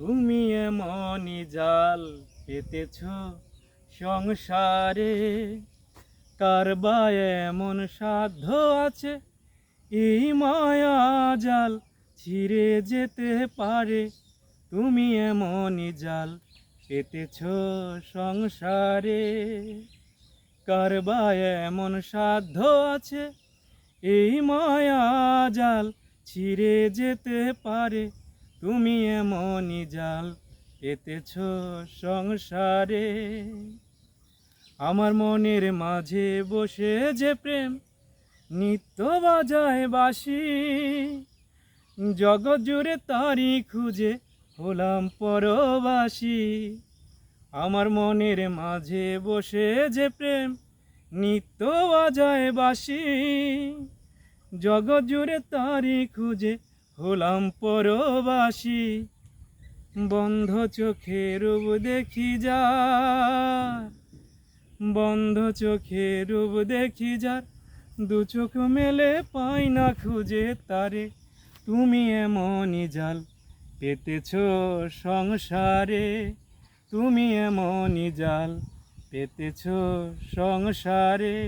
তুমি এমনই জাল পেতেছ সংসারে। কার বা এমন সাধ্য আছে এই মায়া জাল ছিঁড়ে যেতে পারে। তুমি এমনই জাল পেতেছ সংসারে। কার বা এমন সাধ্য আছে এই মায়া জাল ছিঁড়ে যেতে পারে। তুমি এমনই জাল পেতেছ সংসারে। আমার মনের মাঝে বসে যে প্রেম নিত্য বাজায় বাঁশি, জগৎ জুড়ে তারি খুঁজে হলাম পরবাসী। আমার মনের মাঝে বসে যে প্রেম নিত্য বাজায় বাঁশি, জগৎ জুড়ে তারি খুঁজে হলাম পরবাসী। বন্ধ চোখে রূপ দেখি যার, বন্ধ চোখে রূপ দেখি যার, দু চোখ মেলে পাই না খুঁজে তারে। তুমি এমনই জাল পেতেছ সংসারে। তুমি এমনই জাল পেতেছ সংসারে।